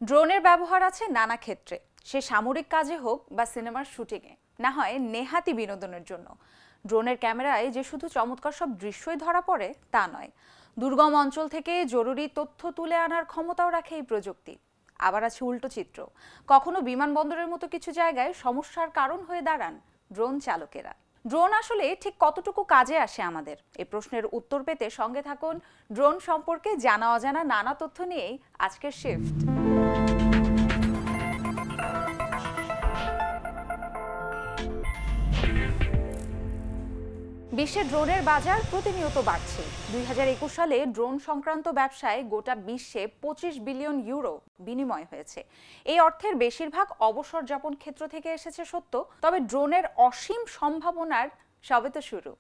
ড্রোনের ব্যবহার আছে নানা ক্ষেত্রে, সে সামরিক কাজে হোক বা সিনেমার শুটিংয়ে, না হয় নেহাতি বিনোদনের জন্য। ড্রোনের ক্যামেরায় যে শুধু চমৎকার সব দৃশ্যই ধরা পড়ে তা নয়, দুর্গম অঞ্চল থেকে জরুরি তথ্য তুলে আনার ক্ষমতাও রাখে এই প্রযুক্তি। আবার আছে উল্টো চিত্র, কখনো বিমানবন্দরের মতো কিছু জায়গায় সমস্যার কারণ হয়ে দাঁড়ান ড্রোন চালকেরা। ড্রোন আসলে ঠিক কতটুকু কাজে আসে আমাদের, এই প্রশ্নের উত্তর পেতে সঙ্গে থাকুন। ড্রোন সম্পর্কে জানা অজানা নানা তথ্য নিয়েই আজকের শিফট। বিশ্বে ড্রোনের বাজার প্রতিনিয়ত বাড়ছে। 2021 সালে ড্রোন সংক্রান্ত ব্যবসায় গোটা বিশ্বে 25 বিলিয়ন ইউরো বিনিময় হয়েছে। এই অর্থের বেশিরভাগ অবসর যাপন ক্ষেত্র থেকে এসেছে সত্য, তবে ড্রোনের অসীম সম্ভাবনার সবে তো শুরু।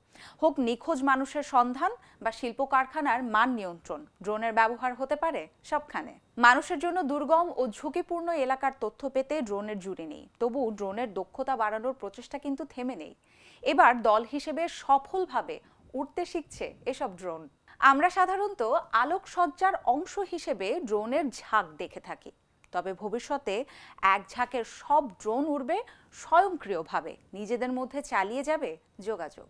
হোক নিখোঁজ মানুষের সন্ধান বা শিল্প কারখানার মান নিয়ন্ত্রণ, ড্রোনের ব্যবহার হতে পারে সবখানে। মানুষের জন্য দুর্গম ও ঝুঁকিপূর্ণ এলাকার তথ্য পেতে ড্রোনের জুড়ি নেই, তবু ড্রোনের দক্ষতা বাড়ানোর প্রচেষ্টা কিন্তু থেমে নেই। এবার দল হিসেবে সফলভাবে উড়তে শিখছে এসব ড্রোন। আমরা সাধারণত আলোকসজ্জার অংশ হিসেবে ড্রোনের ঝাঁক দেখে থাকি, তবে ভবিষ্যতে এক ঝাঁকের সব ড্রোন উড়বে স্বয়ংক্রিয়ভাবে, নিজেদের মধ্যে চালিয়ে যাবে যোগাযোগ।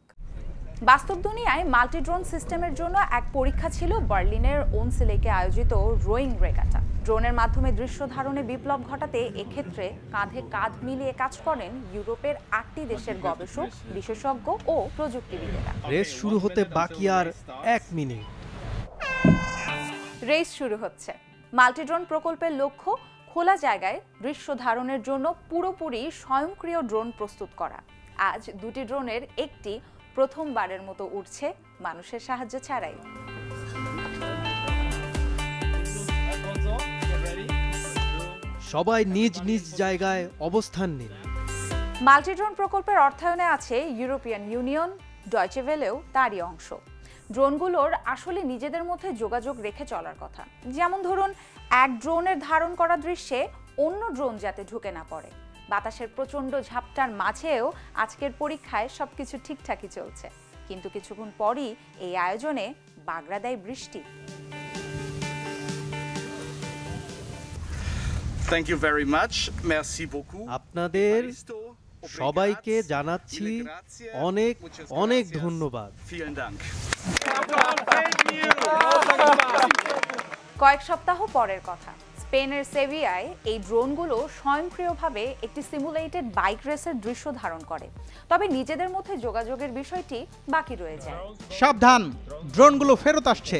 বাস্তব দুনিয়ায় মাল্টি ড্রোন সিস্টেমের জন্য এক পরীক্ষা ছিল বার্লিনের ওনসিলেকে আয়োজিত রোয়িং রেগাটা। ড্রোনের মাধ্যমে দৃশ্য ধারণে বিপ্লব ঘটাতে এক্ষেত্রে কাঁধে কাঁধ মিলিয়ে কাজ করেন ইউরোপের 8টি দেশের গবেষক, বিশেষজ্ঞ ও প্রযুক্তিবিদেরা। রেস শুরু হতে বাকি আর 1 মিনিট। রেস শুরু হচ্ছে। মাল্টি ড্রোন প্রকল্পের লক্ষ্য খোলা জায়গায় দৃশ্য ধারণের জন্য পুরোপুরি স্বয়ংক্রিয় ড্রোন প্রস্তুত করা। আজ দুটি ড্রোনের একটি প্রথমবারের মতো উঠছে মানুষের সাহায্য ছাড়াই। সবাই নিজ নিজ জায়গায় অবস্থান নিন। মাল্টি ড্রোন প্রকল্পের অর্থায়নে আছে ইউরোপিয়ান ইউনিয়ন, ডয়চে ভেলেও তারই অংশ। ড্রোনগুলোর আসলে নিজেদের মধ্যে যোগাযোগ রেখে চলার কথা, যেমন ধরুন এক ড্রোনের ধারণ করা দৃশ্যে অন্য ড্রোন যাতে ঢুকে না পড়ে। বাতাসের প্রচণ্ড ঝাপটার মাঝেও আজকের পরীক্ষায় সবকিছু ঠিকঠাকই চলছে, কিন্তু কিছুক্ষণ পরই এই আয়োজনে বাগড়া দেয় বৃষ্টি। Thank you very much. Merci beaucoup. আপনাদের সবাইকে জানাচ্ছি অনেক অনেক ধন্যবাদ। Vielen Dank. কয়েক সপ্তাহ পরের কথা, স্পেনের সেভিয়ায় এই ড্রোনগুলো স্বয়ংক্রিয়ভাবে একটি সিমুলেটেড বাইক রেসের দৃশ্য ধারণ করে, তবে নিজেদের মধ্যে যোগাযোগের বিষয়টি বাকি রয়ে যায়। সাবধান, ড্রোনগুলো ফেরত আসছে।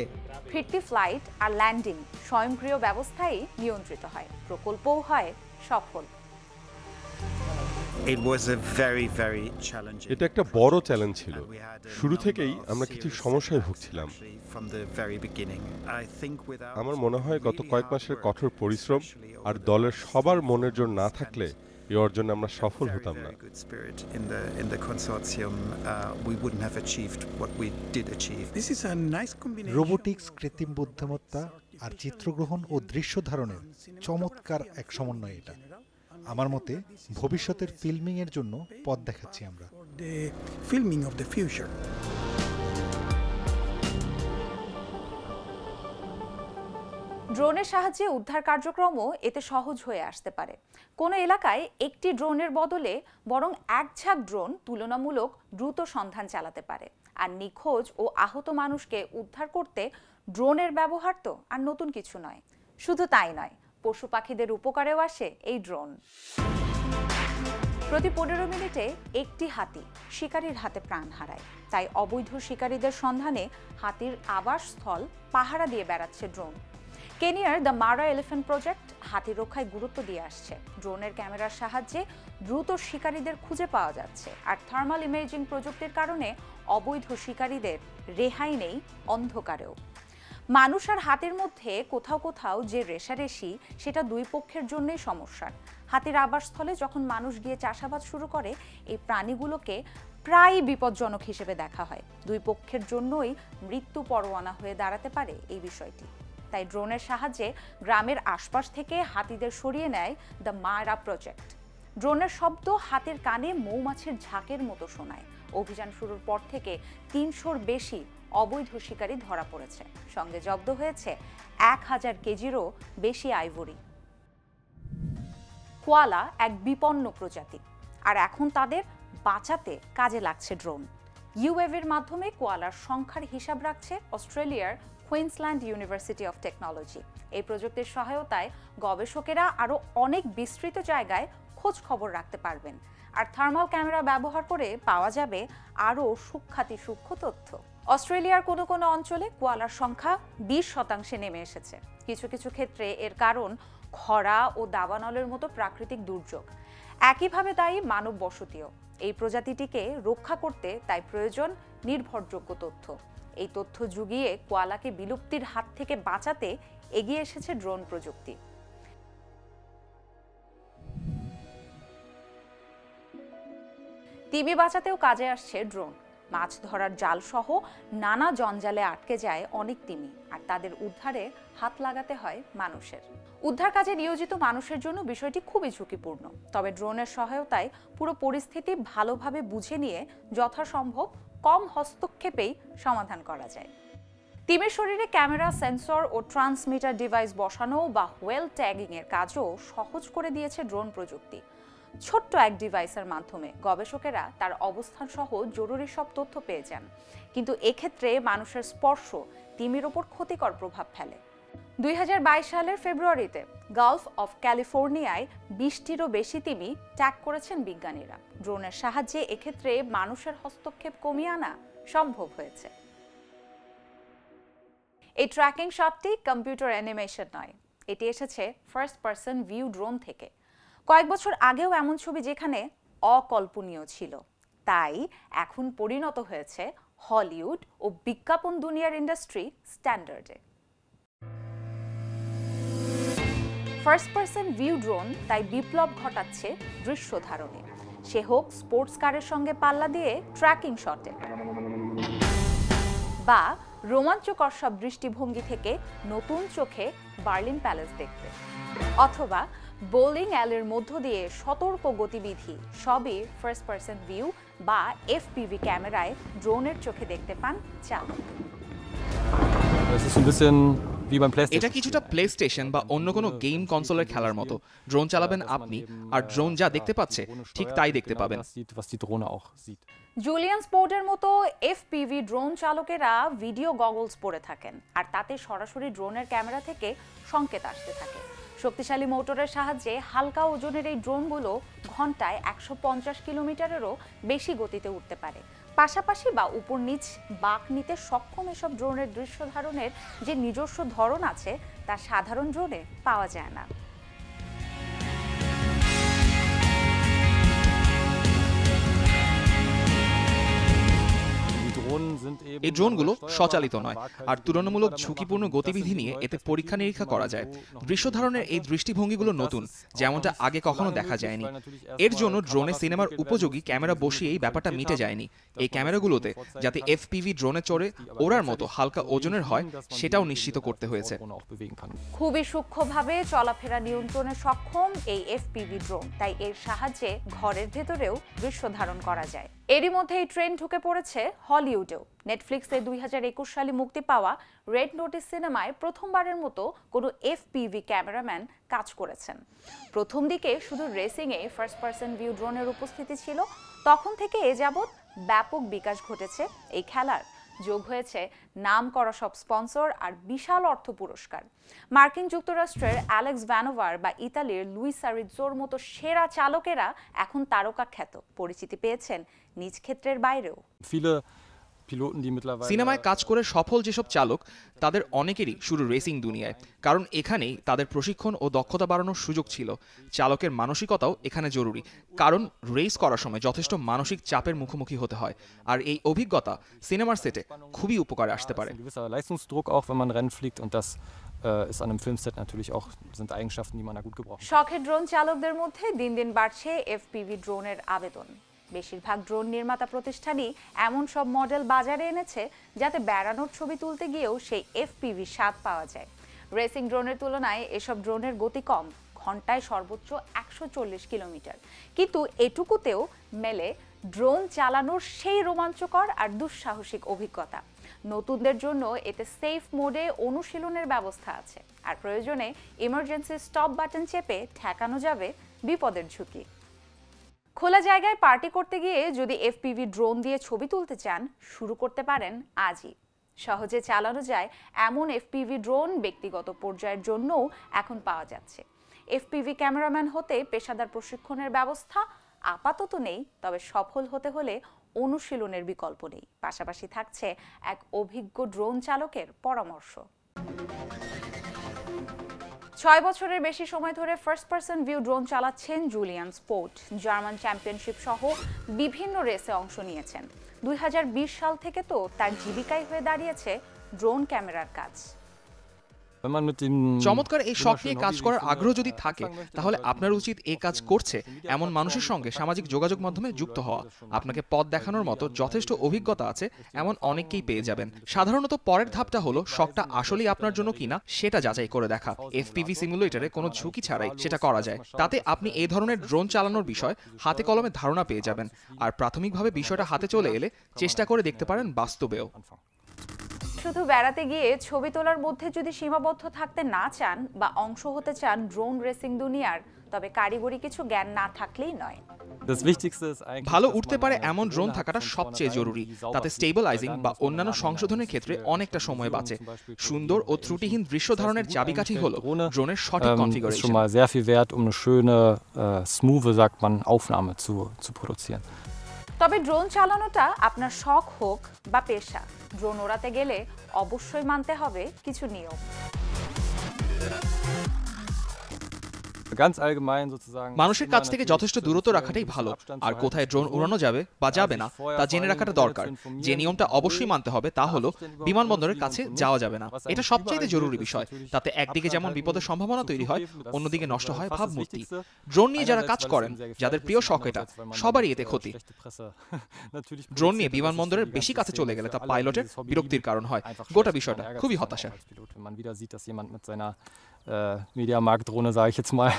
ফিরতি ফ্লাইট আর ল্যান্ডিং স্বয়ংক্রিয় ব্যবস্থায় নিয়ন্ত্রিত হয়, প্রকল্পও হয় সফল। এটা একটা বড় চ্যালেঞ্জ ছিল। শুরু থেকেই আমরা কিছু সমস্যায় ভুগছিলাম। আমার মনে হয় গত কয়েক মাসের কঠোর পরিশ্রম আর দলের সবার মনের জোর না থাকলে এই অর্জনে আমরা সফল হতাম না। রোবোটিক্স, কৃত্রিম বুদ্ধিমত্তা আর চিত্রগ্রহণ ও দৃশ্য ধারণের চমৎকার এক সমন্বয় এটা। আমার মতে ভবিষ্যতের ফিল্মিং এর জন্য পথ দেখাচ্ছি আমরা। ড্রোনের সাহায্যে উদ্ধার কার্যক্রমও এতে সহজ হয়ে আসতে পারে। কোনো এলাকায় একটি ড্রোনের বদলে বরং এক ঝাঁক ড্রোন তুলনামূলক দ্রুত সন্ধান চালাতে পারে, আর নিখোঁজ ও আহত মানুষকে উদ্ধার করতে ড্রোনের ব্যবহার তো আর নতুন কিছু নয়। শুধু তাই নয়, পশু পাখিদের উপকারেও আসে এই ড্রোন। প্রতি 15 মিনিটে একটি হাতি শিকারীর হাতে প্রাণ হারায়, তাই অবৈধ শিকারীদের সন্ধানে হাতির আবাসস্থল পাহারা দিয়ে বেড়াচ্ছে ড্রোন। কেনিয়ার দ্য মারা এলিফ্যান্ট প্রজেক্ট হাতি রক্ষায় গুরুত্ব দিয়ে আসছে। ড্রোনের ক্যামেরার সাহায্যে দ্রুত শিকারীদের খুঁজে পাওয়া যাচ্ছে, আর থার্মাল ইমেজিং প্রযুক্তির কারণে অবৈধ শিকারীদের রেহাই নেই অন্ধকারেও। মানুষ আর হাতির মধ্যে কোথাও কোথাও যে রেষারেষি, সেটা দুই পক্ষের জন্যই সমস্যার। হাতির আবাসস্থলে যখন মানুষ গিয়ে চাষাবাদ শুরু করে, এই প্রাণীগুলোকে প্রায় বিপজ্জনক হিসেবে দেখা হয়। দুই পক্ষের জন্যই মৃত্যু পরোয়ানা হয়ে দাঁড়াতে পারে এই বিষয়টি। তাই ড্রোনের সাহায্যে গ্রামের আশপাশ থেকে হাতিদের সরিয়ে নেয় দ্য মারা প্রজেক্ট। ড্রোনের শব্দ হাতির কানে মৌমাছির ঝাঁকের মতো শোনায়। অভিযান শুরুর পর থেকে 300-র বেশি অবৈধ শিকারী ধরা পড়েছে, সঙ্গে জব্দ হয়েছে 1000 কেজিরও বেশি আইভরি। কোয়ালা এক বিপন্ন প্রজাতি, আর এখন তাদের বাঁচাতে কাজে লাগছে ড্রোন। ইউএভির মাধ্যমে কোয়ালার সংখ্যার হিসাব রাখছে অস্ট্রেলিয়ার কুইন্সল্যান্ড ইউনিভার্সিটি অফ টেকনোলজি। এই প্রযুক্তির সহায়তায় গবেষকেরা আরও অনেক বিস্তৃত জায়গায় খোঁজ খবর রাখতে পারবেন, আর থার্মাল ক্যামেরা ব্যবহার করে পাওয়া যাবে আরও সূক্ষ্ম তথ্য। অস্ট্রেলিয়ার কোনো কোনো অঞ্চলে কোয়ালার সংখ্যা 20% নেমে এসেছে। কিছু কিছু ক্ষেত্রে এর কারণ খরা ও দাবানলের মতো প্রাকৃতিক দুর্যোগ। একইভাবে দায়ী মানব বসতিও। এই প্রজাতিটিকে রক্ষা করতে তাই প্রয়োজন নির্ভরযোগ্য তথ্য। এই তথ্য জুগিয়ে কোয়ালাকে বিলুপ্তির হাত থেকে বাঁচাতে এগিয়ে এসেছে ড্রোন প্রযুক্তি। তিমি বাঁচাতেও কাজে আসছে ড্রোন। মাছ ধরার জাল সহ নানা জঞ্জালে আটকে যায় অনেক তিমি, আর তাদের উদ্ধারে হাত লাগাতে হয় মানুষের। উদ্ধার কাজে নিয়োজিত মানুষের জন্য বিষয়টি খুবই ঝুঁকিপূর্ণ। তবে ড্রোনের সহায়তায় পুরো পরিস্থিতি ভালোভাবে বুঝে নিয়ে যথাসম্ভব কম হস্তক্ষেপেই সমাধান করা যায়। তিমির শরীরে ক্যামেরা, সেন্সর ও ট্রান্সমিটার ডিভাইস বসানো বা হোয়েল ট্যাগিং এর কাজও সহজ করে দিয়েছে ড্রোন প্রযুক্তি। ছোট্ট এক ডিভাইসের মাধ্যমে গবেষকেরা তার অবস্থান সহ জরুরি সব তথ্য পেয়ে যান। কিন্তু এক্ষেত্রে মানুষের স্পর্শ তিমির ওপর ক্ষতিকর প্রভাব ফেলে। 2022 সালের ফেব্রুয়ারিতে গালফ অফ ক্যালিফোর্নিয়ায় 20টিরও বেশি তিমি ট্যাগ করেছেন বিজ্ঞানীরা। ড্রোনের সাহায্যে এক্ষেত্রে মানুষের হস্তক্ষেপ কমিয়ে আনা সম্ভব হয়েছে। এই ট্র্যাকিং শটটি কম্পিউটার অ্যানিমেশন নয়, এটি এসেছে ফার্স্ট পারসন ভিউ ড্রোন থেকে। কয়েক বছর আগেও এমন ছবি যেখানে অকল্পনীয় ছিল, তাই এখন পরিণত হয়েছে হলিউড ও বিজ্ঞাপন দুনিয়ার ইন্ডাস্ট্রি স্ট্যান্ডার্ডে। ফার্স্ট পারসন ভিউ ড্রোন তাই বিপ্লব ঘটাচ্ছে দৃশ্য ধারণে, সে হোক স্পোর্টস কারের সঙ্গে পাল্লা দিয়ে ট্র্যাকিং শটে, বা রোমাঞ্চকর সব দৃষ্টিভঙ্গি থেকে নতুন চোখে বার্লিন প্যালেস দেখতে, অথবা বোলিং অ্যালের মধ্য দিয়ে সতর্ক গতিবিধি। সবই ফার্স্ট পারসন ভিউ বা এফপিভি ক্যামেরায় ড্রোনের চোখে দেখতে পান চালক। এটা কিছুটা প্লে স্টেশন বা অন্য কোনো গেম কনসোলের খেলার মতো। ড্রোন চালাবেন আপনি, আর ড্রোন যা দেখতে পাচ্ছে ঠিক তাই দেখতে পাবেন। জুলিয়ান স্পোর্টের মতো এফপিভি ড্রোন চালকেরা ভিডিও গগলস পরে থাকেন, আর তাতে সরাসরি ড্রোনের ক্যামেরা থেকে সংকেত আসতে থাকে। শক্তিশালী মোটরের সাহায্যে হালকা ওজনের এই ড্রোনগুলো ঘন্টায় 150 কিলোমিটারেরও বেশি গতিতে উঠতে পারে। পাশাপাশি বা উপর নিচ বাঁক নিতে সক্ষম এসব ড্রোনের দৃশ্য ধারণের যে নিজস্ব ধরন আছে তা সাধারণ ড্রোনে পাওয়া যায় না। এই ড্রোনগুলো স্বচালিত নয়, আর তুলনামূলক ঝুঁকিপূর্ণ গতিবিধি নিয়ে এতে পরীক্ষা নিরীক্ষা করা যায়। দৃশ্য ধারণের এই দৃষ্টিভঙ্গিগুলো নতুন, যেমনটা আগে কখনো দেখা যায়নি। এর জন্য ড্রোনে সিনেমার উপযোগী ক্যামেরা বসিয়ে এই ব্যাপারটা মিটে যায়নি। এই ক্যামেরাগুলোতে যাতে এফপিভি ড্রোনে চড়ে ওড়ার মতো হালকা ওজনের হয় সেটাও নিশ্চিত করতে হয়েছে। খুবই সূক্ষ্মভাবে চলাফেরা নিয়ন্ত্রণে সক্ষম এই এফপিভি ড্রোন, তাই এর সাহায্যে ঘরের ভেতরেও দৃশ্য ধারণ করা যায়। এরই মধ্যে এই ট্রেন্ড ঢুকে পড়েছে হলিউডেও। নেটফ্লিক্সে 2021 সালে মুক্তি পাওয়া রেড নোটিস সিনেমায় প্রথমবারের মতো কোনো এফপিভি ক্যামেরাম্যান কাজ করেছেন। প্রথম দিকে শুধু রেসিংয়ে ফার্স্ট পারসন ভিউ ড্রোনের উপস্থিতি ছিল, তখন থেকে এ যাবৎ ব্যাপক বিকাশ ঘটেছে এই খেলার। যোগ হয়েছে নাম করা সব স্পন্সর আর বিশাল অর্থ পুরস্কার। মার্কিন যুক্তরাষ্ট্রের অ্যালেক্স ভ্যানোভার বা ইতালির লুইস আরিজ্জোর মতো সেরা চালকেরা এখন তারকা খ্যাত। পরিচিতি পেয়েছেন নিজ ক্ষেত্রের বাইরেও। সিনেমায় কাজ করে সফল যেসব চালক তাদের অনেকেরই শুরু রেসিং দুনিয়ায়, কারণ এখানেই তাদের প্রশিক্ষণ ও দক্ষতা বাড়ানোর সুযোগ ছিল। চালকের মানসিকতাও এখানে জরুরি, কারণ রেস করার সময় যথেষ্ট মানসিক চাপের মুখোমুখি হতে হয়, আর এই অভিজ্ঞতা সিনেমার সেটে খুবই উপকারে আসতে পারে। শখের ড্রোন চালকদের মধ্যে দিন দিন বাড়ছে এফপিভি ড্রোনের আবেদন। বেশিরভাগ ড্রোন নির্মাতা প্রতিষ্ঠানই এমন সব মডেল বাজারে এনেছে যাতে বেড়ানোর ছবি তুলতে গিয়েও সেই এফপিভি স্বাদ পাওয়া যায়। রেসিং ড্রোনের তুলনায় এসব ড্রোনের গতি কম, ঘন্টায় সর্বোচ্চ 140 কিলোমিটার, কিন্তু এটুকুতেও মেলে ড্রোন চালানোর সেই রোমাঞ্চকর আর দুঃসাহসিক অভিজ্ঞতা। নতুনদের জন্য এতে সেফ মোডে অনুশীলনের ব্যবস্থা আছে, আর প্রয়োজনে ইমার্জেন্সি স্টপ বাটন চেপে ঠেকানো যাবে বিপদের ঝুঁকি। খোলা জায়গায় পার্টি করতে গিয়ে যদি এফপিভি ড্রোন দিয়ে ছবি তুলতে চান, শুরু করতে পারেন আজই। সহজে চালানো যায় এমন এফপিভি ড্রোন ব্যক্তিগত পর্যায়ের জন্যও এখন পাওয়া যাচ্ছে। এফপিভি ক্যামেরাম্যান হতে পেশাদার প্রশিক্ষণের ব্যবস্থা আপাতত নেই, তবে সফল হতে হলে অনুশীলনের বিকল্প নেই। পাশাপাশি থাকছে এক অভিজ্ঞ ড্রোন চালকের পরামর্শ। 6 বছরের বেশি সময় ধরে ফার্স্ট পারসন ভিউ ড্রোন চালাচ্ছেন জুলিয়ান স্পোর্ট। জার্মান চ্যাম্পিয়নশিপ সহ বিভিন্ন রেসে অংশ নিয়েছেন। 2020 সাল থেকে তো তার জীবিকাই হয়ে দাঁড়িয়েছে ড্রোন ক্যামেরার কাজ। চমৎকার এই শখ নিয়ে কাজ করার আগ্রহ যদি থাকে, তাহলে আপনার উচিত এই কাজ করছে এমন মানুষের সঙ্গে সামাজিক যোগাযোগ মাধ্যমে যুক্ত হওয়া। আপনাকে পথ দেখানোর মতো যথেষ্ট অভিজ্ঞতা আছে এমন অনেককেই পেয়ে যাবেন। সাধারণত পরের ধাপটা হলো শখটা আসলেই আপনার জন্য কিনা সেটা যাচাই করে দেখা। এফপিভি সিমুলেটরে কোনো ঝুঁকি ছাড়াই সেটা করা যায়। তাতে আপনি এই ধরনের ড্রোন চালানোর বিষয় হাতে কলমে ধারণা পেয়ে যাবেন। আর প্রাথমিকভাবে বিষয়টা হাতে চলে এলে চেষ্টা করে দেখতে পারেন বাস্তবেও। শুধু বেড়াতে গিয়ে ছবি তোলার মধ্যে যদি সীমাবদ্ধ থাকতে না চান বা অংশ হতে চান ড্রোন রেসিং দুনিয়ার, তবে কারিগরি কিছু জ্ঞান না থাকলেই নয়। ভালো উঠতে পারে এমন ড্রোন থাকাটা সবচেয়ে জরুরি। তাতে স্টেবিলাইজিং বা অন্যান্য সংশোধনের ক্ষেত্রে অনেকটা সময় বাঁচে। সুন্দর ও ত্রুটিহীন দৃশ্য ধারণের চাবিকাঠি হলো ড্রোনের সঠিক কনফিগারেশন। তবে ড্রোন চালানোটা আপনার শখ হোক বা পেশা, ড্রোন ওড়াতে গেলে অবশ্যই মানতে হবে কিছু নিয়ম। মানুষের কাছ থেকে যথেষ্ট দূরত্ব রাখাটাই ভালো। আর কোথায় ড্রোন উড়ানো যাবে বা যাবে না তা জেনে রাখাটা দরকার। যে নিয়মটা অবশ্যই মানতে হবে তা হলো বিমানবন্দরের কাছে যাওয়া যাবে না। এটা সবচেয়ে জরুরি বিষয়। তাতে একদিকে যেমন বিপদের সম্ভাবনা তৈরি হয়, অন্যদিকে নষ্ট হয় ভাবমূর্তি। ড্রোন নিয়ে যারা কাজ করেন, যাদের প্রিয় শখ এটা, সবারই এতে ক্ষতি। ড্রোন নিয়ে বিমানবন্দরের বেশি কাছে চলে গেলে তা পাইলটের বিরক্তির কারণ হয়। গোটা বিষয়টা খুবই হতাশা। Mediamarkt-Drohne, sage ich jetzt mal,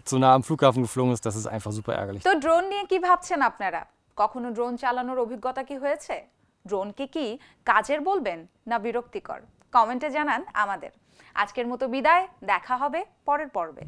zu nah am Flughafen geflogen ist, das ist einfach super ärgerlich. তো ড্রোন নিয়ে কি ভাবছেন আপনারা? কখনো ড্রোন চালানোর অভিজ্ঞতা কি হয়েছে? ড্রোনকে কি কাজের বলবেন না বিরক্তিকর? কমেন্টে জানান আমাদের। আজকের মতো বিদায়, দেখা হবে পরের পর্বে।